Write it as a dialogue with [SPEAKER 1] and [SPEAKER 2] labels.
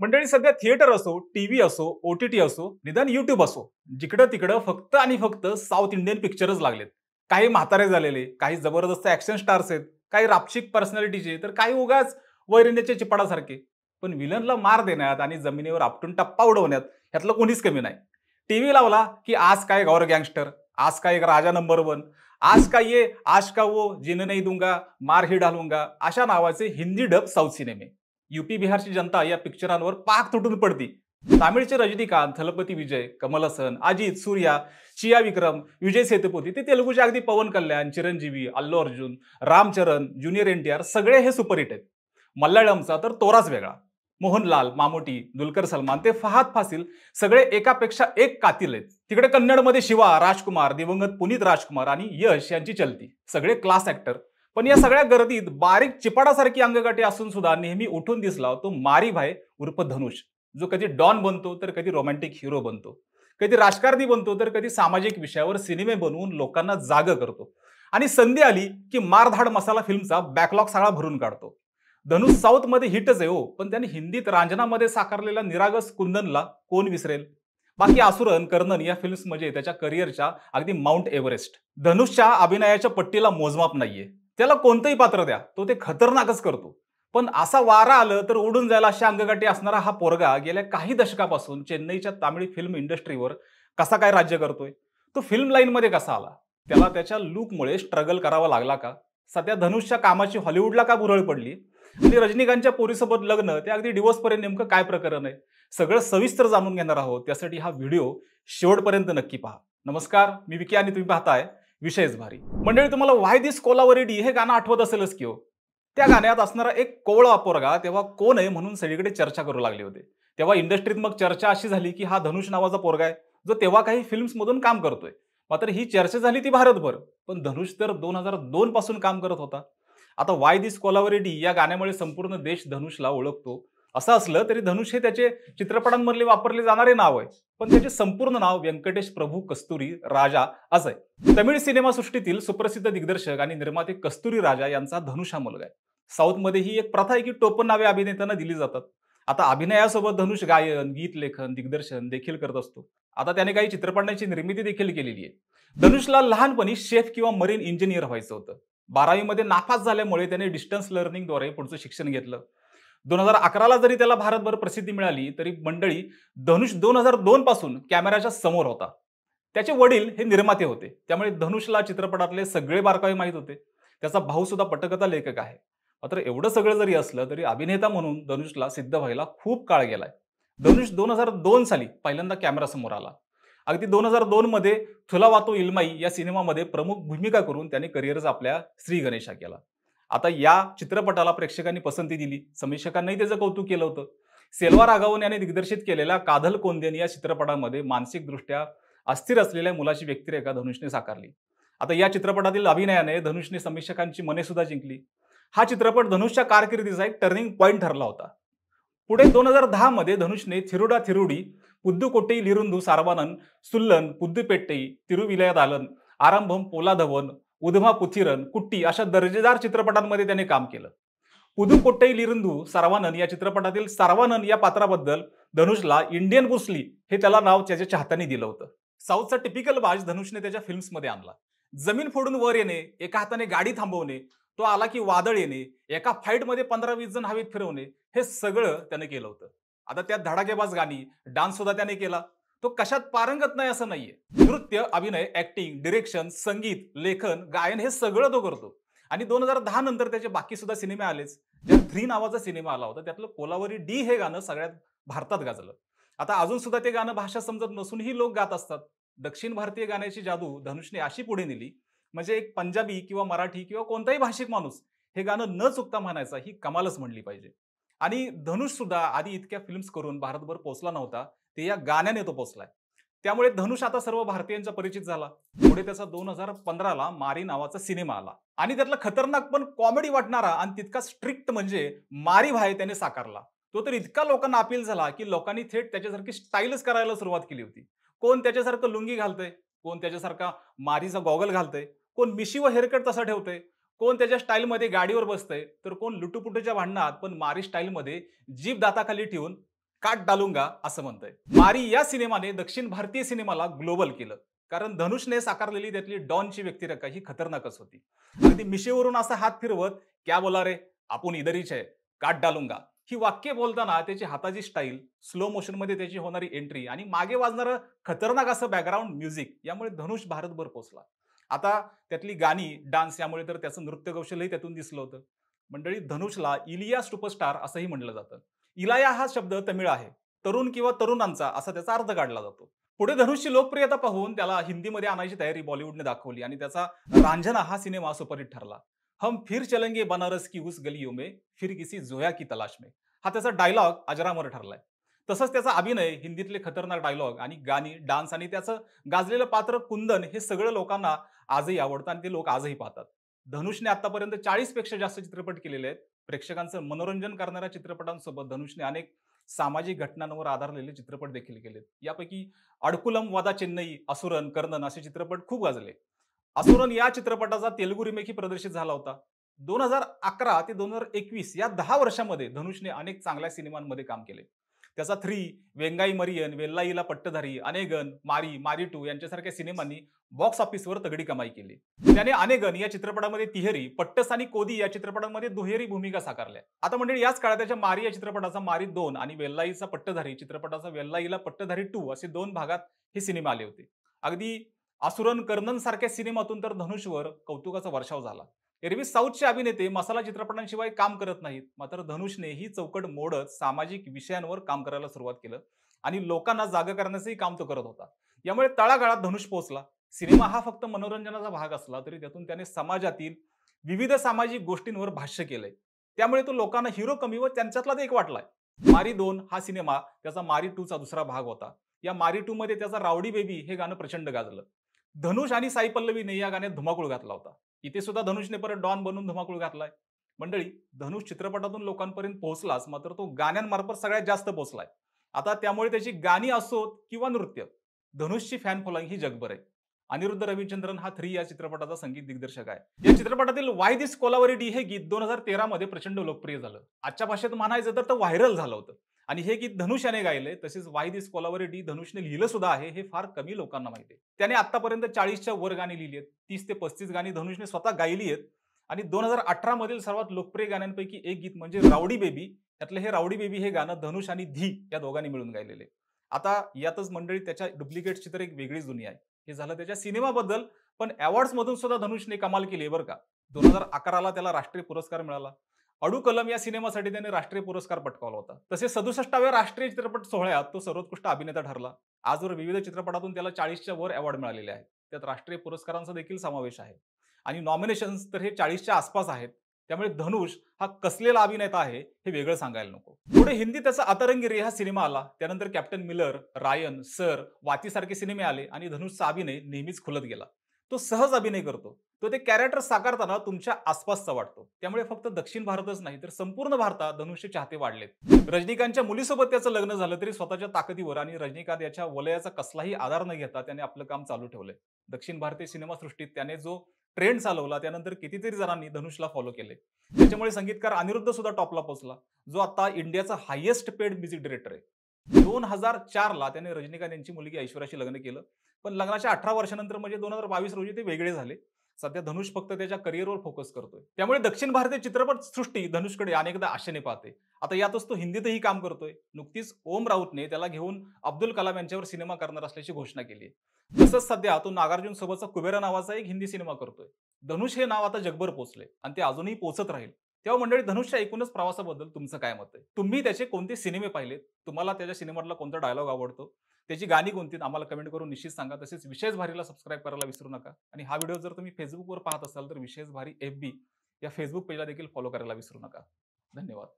[SPEAKER 1] मंडळी सध्या थिएटर असो, टीव्ही असो, OTT असो, निदान YouTube असो, जिकडं तिकडं फक्त आणि फक्त साऊथ इंडियन पिक्चरच लागलेत. काही म्हातारे झालेले, काही जबरदस्त ॲक्शन स्टार्स आहेत, काही रापशिक पर्सनॅलिटीचे, तर काही उगाच वैरिण्याच्या चिपाडासारखे. पण विलनला मार देण्यात आणि जमिनीवर आपटून टप्पा उडवण्यात ह्यातलं कोणीच कमी नाही. टीव्ही लावला की आज काय गौर गँगस्टर, आज काय एक राजा नंबर 1, आज काय ये आज का वो जीने नहीं दूंगा, मार ही डालूंगा अशा नावाचे हिंदी डब साऊथ सिनेमे. यूपी बिहारची जनता या पिक्चरांवर पाक तुटून पडती. तामिळचे रजनीकांत, थलपती विजय, कमल हसन, अजित, सूर्या, चिया विक्रम, विजय सेतुपती ते तेलुगूचे अगदी पवन कल्याण, चिरंजीवी, अल्लू अर्जुन, रामचरण, ज्युनियर NTR सगळे हे सुपरहिट आहेत. मल्याळमचा तर तोराच वेगळा. मोहनलाल, मामोटी, दुलकर सलमान ते फहाद फासिल सगळे एकापेक्षा एक कातील आहेत. तिकडे कन्नडमध्ये शिवा, राजकुमार, दिवंगत पुनीत राजकुमार आणि यश यांची चलती. सगळे क्लास ऍक्टर. पण या सगळ्या गर्दीत बारीक चिपाडासारखी अंगगाठी असून सुद्धा नेहमी उठून दिसला तो मारी भाई उर्फ धनुष, जो कधी डॉन बनतो तर कधी रोमॅन्टिक हिरो बनतो, कधी राजकारणी बनतो तर कधी सामाजिक विषयावर सिनेमे बनवून लोकांना जाग करतो आणि संधी आली की मारधाड मसाला फिल्मचा बॅकलॉग सगळा भरून काढतो. धनुष साऊथ मध्ये हिटच आहे हो, पण त्यांनी हिंदीत रांजनामध्ये साकारलेला निरागस कुंदनला कोण विसरेल. बाकी आसुरन, कर्णन या फिल्म्स म्हणजे त्याच्या करिअरच्या अगदी माउंट एव्हरेस्ट. धनुषच्या अभिनयाच्या पट्टीला मोजमाप नाहीये. त्याला कोणतंही पात्र द्या, तो ते खतरनाकच करतो. पण असा वारा आलं तर उडून जायला अशा अंगगाठी असणारा हा पोरगा गेल्या काही दशकापासून चेन्नईच्या तामिळ फिल्म इंडस्ट्रीवर कसा काय राज्य करतोय. तो फिल्म लाईनमध्ये कसा आला, त्याला त्याच्या लुकमुळे स्ट्रगल करावा लागला का, सध्या धनुषच्या कामाची हॉलिवूडला का बुरळ पडली आणि रजनीकांतच्या पोरीसोबत लग्न ते अगदी डिवोर्स पर्यंत नेमकं काय प्रकरण आहे, सगळं सविस्तर जाणून घेणार आहोत. त्यासाठी हा व्हिडिओ शेवटपर्यंत नक्की पहा. नमस्कार, मी विकी आणि तुम्ही पाहताय विषयच भारी. मंडळी, तुम्हाला व्हाय दिस कोलावरी हे गाणं आठवत असेलच की हो. त्या गाण्यात असणारा एक कोवळा पोरगा तेव्हा कोण आहे म्हणून सगळीकडे चर्चा करू लागली होते. तेव्हा इंडस्ट्रीत मग चर्चा अशी झाली की हा धनुष नावाचा पोरगा आहे, जो तेव्हा काही फिल्म्स मधून काम करतोय. मात्र ही चर्चा झाली ती भारतभर, पण धनुष तर 2002 पासून काम करत होता. आता वाय दिस कोलावरी या गाण्यामुळे संपूर्ण देश धनुषला ओळखतो. असं असलं तरी धनुष हे त्याचे चित्रपटांमधले वापरले जाणारे नाव आहे, पण त्याचे संपूर्ण नाव व्यंकटेश प्रभू कस्तुरी राजा असं आहे. तमिळ सिनेमासृष्टीतील सुप्रसिद्ध दिग्दर्शक आणि निर्माते कस्तुरी राजा यांचा धनुष हा मुलगा आहे. साऊथमध्ये ही एक प्रथा आहे की टोपण नावे अभिनेत्यांना दिली जातात. आता अभिनयासोबत धनुष गायन, गीत लेखन, दिग्दर्शन देखील करत असतो. आता त्याने काही चित्रपटांची निर्मिती देखील केलेली आहे. धनुषला लहानपणी शेफ किंवा मरीन इंजिनियर व्हायचं होतं. 12वी मध्ये नापास झाल्यामुळे त्याने डिस्टन्स लर्निंगद्वारे पुढचं शिक्षण घेतलं. 2011ला जरी त्याला भारतभर प्रसिद्धी मिळाली तरी मंडळी धनुष 2002 पासून कॅमेऱ्याच्या समोर होता. त्याचे वडील हे निर्माते होते, त्यामुळे धनुषला चित्रपटातले सगळे बारकावे माहीत होते. त्याचा भाऊ सुद्धा पटकथा लेखक आहे. मात्र एवढं सगळं जरी असलं तरी अभिनेता म्हणून धनुषला सिद्ध व्हायला खूप काळ गेलाय. धनुष 2002 साली पहिल्यांदा कॅमेरा समोर आला. अगदी 2002 मध्ये थुलावातो इल्माई या सिनेमामध्ये प्रमुख भूमिका करून त्याने करिअरच आपल्या श्री गणेशा केला. आता या चित्रपटाला प्रेक्षकांनी पसंती दिली, समीक्षकांनाही त्याचं कौतुक केलं होतं. सेल्वा राघवन याने दिग्दर्शित केलेल्या कादल कोंदेन या चित्रपटामध्ये मानसिकदृष्ट्या अस्थिर असलेल्या मुलाची व्यक्तिरेखा धनुषने साकारली. आता या चित्रपटातील अभिनयाने धनुषने समीक्षकांची मने सुद्धा जिंकली. हा चित्रपट धनुषच्या कारकिर्दीचा एक टर्निंग पॉइंट ठरला होता. पुढे 2010 मध्ये धनुषने थिरुडा थिरुडी, पुद्दुकोट्टई लिरुंदू सारवानन, सुल्लन, पुद्दुपेट्टई, तिरुविलयदालन, आरंभम पोलाधवन, उधमा पुथिरन, कुट्टी अशा दर्जेदार चित्रपटांमध्ये त्याने काम केलं. पुदुकोट्टई लिरुंदू सारवानन या चित्रपटातील सारवानन या पात्राबद्दल धनुषला इंडियन ब्रुसली हे त्याला नाव त्याच्या चाहत्यांनी दिलं होतं. साऊथचा टिपिकल बाज धनुषने त्याच्या फिल्म्समध्ये आणला. जमीन फोडून वर येणे, एका हाताने गाडी थांबवणे, तो आला की वादळ येणे, एका फाईटमध्ये 15-20 जण हवेत फिरवणे, हे सगळं त्याने केलं होतं. आता त्यात धडाकेबाज गाणी, डान्स सुद्धा त्याने केला. तो कशात पारंगत नाही असं नाहीये. नृत्य, अभिनय, ऍक्टिंग, डिरेक्शन, संगीत, लेखन, गायन हे सगळं तो करतो. आणि 2010 नंतर त्याचे बाकी सुद्धा सिनेमे आलेच. ज्यात 3 नावाचा सिनेमा आला होता, त्यातलं कोलावरी डी हे गाणं सगळ्यात भारतात गाजलं. आता अजून सुद्धा ते गाणं भाषा समजत नसूनही लोक गात असतात. दक्षिण भारतीय गाण्याची जादू धनुषने अशी पुढे नेली, म्हणजे एक पंजाबी किंवा मराठी किंवा कोणताही भाषिक माणूस हे गाणं न चुकता म्हणायचा, ही कमालच म्हणली पाहिजे. आणि धनुष सुद्धा आधी इतक्या फिल्म्स करून भारतभर पोहोचला नव्हता, ते या गाण्याने तो पोहोचलाय. त्यामुळे धनुष आता सर्व भारतीयांचा परिचित झाला. पुढे त्याचा 2015ला मारी नावाचा सिनेमा आला आणि त्यातला खतरनाक पण कॉमेडी वाटणारा आणि तितका स्ट्रिक्ट म्हणजे मारी भाई त्याने साकारला. तो तर इतका लोकांना अपील झाला की लोकांनी थेट त्याच्यासारखी स्टाईलच करायला सुरुवात केली होती. कोण त्याच्यासारखं लुंगी घालतंय, कोण त्याच्यासारखा मारीचा गॉगल घालतंय, कोण मिशी व हेअरकट तसा ठेवतंय, कोण त्याच्या स्टाईलमध्ये गाडीवर बसतंय, तर कोण लुटुपुटूच्या भांडणात पण मारी स्टाईलमध्ये जीभ दाताखाली ठेवून काट डालूंगा असं म्हणतंय. मारी या सिनेमाने दक्षिण भारतीय सिनेमाला ग्लोबल केलं. कारण धनुषने साकारलेली त्यातली डॉनची व्यक्तिरेखा ही खतरनाकच होती. अगदी मिशेवरून असा हात फिरवत, "क्या बोला रे? आपण इधर है, काट डालूंगा." ही वाक्य बोलताना त्याची हाताची स्टाईल, स्लो मोशनमध्ये त्याची होणारी एंट्री आणि मागे वाजणारं खतरनाक असं बॅकग्राऊंड म्युझिक यामुळे धनुष भारतभर पोहोचला. आता त्यातली गाणी, डान्स यामुळे तर त्याचं नृत्य कौशल्यही त्यातून दिसलं होतं. मंडळी धनुषला इलिया सुपरस्टार असंही म्हटलं जातं. इलाया हा शब्द तमिळ आहे. तरुण किंवा तरुणांचा असा त्याचा अर्थ काढला जातो. पुढे धनुषची लोकप्रियता पाहून त्याला हिंदीमध्ये आणायची तयारी बॉलिवूडने दाखवली आणि त्याचा रांझना हा सिनेमा सुपरहिट ठरला. हम फिर चलेंगे बनारस की उस गलियों में, फिर किसी जोया की तलाश में. हा त्याचा डायलॉग अजरामर ठरलाय. तसंच त्याचा अभिनय, हिंदीतले खतरनाक डायलॉग आणि गाणी, डान्स आणि त्याचं गाजलेलं पात्र कुंदन हे सगळं लोकांना आजही आवडतं आणि ते लोक आजही पाहतात. धनुषने आतापर्यंत 40 पेक्षा जास्त चित्रपट केलेले आहेत. प्रेक्षकांचं मनोरंजन करणाऱ्या चित्रपटांसोबत धनुषने अनेक सामाजिक घटनांवर आधारलेले चित्रपट देखील केलेत. यापैकी अडकुलम वादा चेन्नई, असुरन, कर्णन असे चित्रपट खूप गाजले. असुरन या चित्रपटाचा तेलुगू रिमेकही प्रदर्शित झाला होता. 2011 ते 2021 या 10 वर्षांमध्ये धनुषने अनेक चांगल्या सिनेमांमध्ये काम केले. त्याचा थ्री, वेंगाई मरियन, वेल्लाईला पट्टधारी, अनेगन, मारी, मारी टू यांच्यासारख्या सिनेमांनी बॉक्स ऑफिसवर तगडी कमाई केली. त्याने अनेगन या चित्रपटामध्ये तिहेरी, पट्टस आणि कोदी या चित्रपटांमध्ये दुहेरी भूमिका साकारल्या. आता मंडळी याच काळात त्याच्या मारी या चित्रपटाचा मारी 2 आणि वेल्लाईचा पट्टधारी चित्रपटाचा वेल्लाईला पट्टधारी 2 असे 2 भागात हे सिनेमा आले होते. अगदी असुरन, कर्णन सारख्या सिनेमातून तर धनुषवर कौतुकाचा वर्षाव झाला. एरवी साऊथचे अभिनेते मसाला चित्रपटांशिवाय काम करत नाहीत. मात्र धनुषने ही चौकट मोडत सामाजिक विषयांवर काम करायला सुरुवात केलं आणि लोकांना जागं करण्याचंही काम तो करत होता. यामुळे तळागाळात धनुष पोहोचला. सिनेमा हा फक्त मनोरंजनाचा भाग असला तरी त्यातून त्याने समाजातील विविध सामाजिक गोष्टींवर भाष्य केलंय. त्यामुळे तो लोकांना हिरो कमी व त्यांच्यातलाच एक वाटलाय. मारी 2 हा सिनेमा त्याचा मारी 2 चा दुसरा भाग होता. या मारी 2 मध्ये त्याचा रावडी बेबी हे गाणं प्रचंड गाजलं. धनुष आणि साई पल्लवीने या गाण्यात धुमाकूळ घातला होता. इथे सुद्धा धनुषने परत डॉन बनून धुमाकूळ घातलाय. मंडळी, धनुष चित्रपटातून लोकांपर्यंत पोहोचलाच, मात्र तो गाण्यांमार्फत सगळ्यात जास्त पोहोचलाय. आता त्यामुळे त्याची गाणी असोत किंवा नृत्य, धनुषची फॅन फॉलोइंग ही जगभर आहे. अनिरुद्ध रविचंद्रन हा थ्री या चित्रपटाचा संगीत दिग्दर्शक आहे. या चित्रपटातील वाय दिस कोलावरी डी हे गीत 2013 मध्ये प्रचंड लोकप्रिय झालं. आजच्या भाषेत म्हणायचं तर व्हायरल झालं होतं. आणि हे गीत धनुष याने गायले. तसेच वाय दिस कोलावरी डी धनुषने लिहिलं सुद्धा आहे. हे फार कमी लोकांना माहिती आहे. त्याने आतापर्यंत 40च्या वर गाणी लिहिली आहेत. 30 ते 35 गाणी धनुषने स्वतः गायली आहेत. आणि 2018 मधील सर्वात लोकप्रिय गाण्यांपैकी एक गीत म्हणजे रावडी बेबी. त्यातले हे रावडी बेबी हे गाणं धनुष आणि धी या दोघांनी मिळून गायलेले. आता यातच मंडळी त्याच्या डुप्लिकेट्सची तर एक वेगळीच दुनिया आहे. हे झालं त्याच्या सिनेमाबद्दल. पण अवॉर्ड्स मधून सुद्धा धनुषने कमाल केली आहे बरं का. 2011ला त्याला राष्ट्रीय पुरस्कार मिळाला. अडू कलम या सिनेमासाठी त्याने राष्ट्रीय पुरस्कार पटकावला होता. तसेच 67व्या राष्ट्रीय चित्रपट सोहळ्यात तो सर्वोत्कृष्ट अभिनेता ठरला. आजवर विविध चित्रपटातून त्याला 40च्या वर अवॉर्ड मिळालेले आहेत. त्यात राष्ट्रीय पुरस्कारांचा देखील समावेश आहे. आणि नॉमिनेशन्स तर हे 40च्या आसपास आहेत. त्यामुळे धनुष हा कसलेला अभिनेता आहे हे वेगळं सांगायला नको. पुढे हिंदी त्याचा अतरंगी रे हा सिनेमा आला. त्यानंतर कॅप्टन मिलर, रायन, सर, वाती सारखे सिनेमे आले आणि धनुषचा अभिनय नेहमीच खुलत गेला. तो सहज अभिनय करतो. तो ते कॅरेक्टर साकारताना तुमच्या आसपासचा वाटतो. त्यामुळे फक्त दक्षिण भारतच नाही तर संपूर्ण भारतात धनुषचे चाहते वाढलेत. रजनीकांतच्या मुलीसोबत त्याचं लग्न झालं तरी स्वतःच्या ताकदीवर आणि रजनीकांत याच्या वलयाचा कसलाही आधार न घेता त्याने आपलं काम चालू ठेवलंय. दक्षिण भारतीय सिनेमासृष्टीत त्याने जो ट्रेंड चालवला त्यानंतर कितीतरी जणांनी धनुषला फॉलो केले. त्याच्यामुळे संगीतकार अनिरुद्ध सुद्धा टॉपला पोहोचला, जो आता इंडियाचा हायेस्ट पेड म्युझिक डायरेक्टर आहे. 2004ला त्याने रजनीकांत यांची मुलगी ऐश्वर्याशी लग्न केलं. पण लग्नाच्या 18 वर्षानंतर म्हणजे 2022 रोजी ते वेगळे झाले. सध्या धनुष फक्त त्याच्या करिअरवर फोकस करतोय. त्यामुळे दक्षिण भारतीय चित्रपट सृष्टी धनुषकडे अनेकदा आशेने पाहते. आता यातच तो हिंदीतही काम करतोय. नुकतीच ओम राऊतने त्याला घेऊन अब्दुल कलाम यांच्यावर सिनेमा करणार असल्याची घोषणा केली आहे. तसंच सध्या तो नागार्जुन सोबतचा कुबेरा नावाचा एक हिंदी सिनेमा करतोय. धनुष हे नाव आता जगभर पोहोचले आणि ते अजूनही पोहोचत राहील. तेव्हा मंडळी धनुषच्या एकूणच प्रवासाबद्दल तुमचं काय मत आहे? तुम्ही त्याचे कोणते सिनेमे पाहिलेत? तुम्हाला त्याच्या सिनेमातला कोणता डायलॉग आवडतो? त्याची गाणी कोणती? आम्हाला कमेंट करून निश्चित सांगा. तसेच विशेष भारीला सबस्क्राईब करायला विसरू नका. आणि हा व्हिडिओ जर तुम्ही Facebookवर पाहत असाल तर विशेष भारी FB या Facebook पेजला देखील फॉलो करायला विसरू नका. धन्यवाद.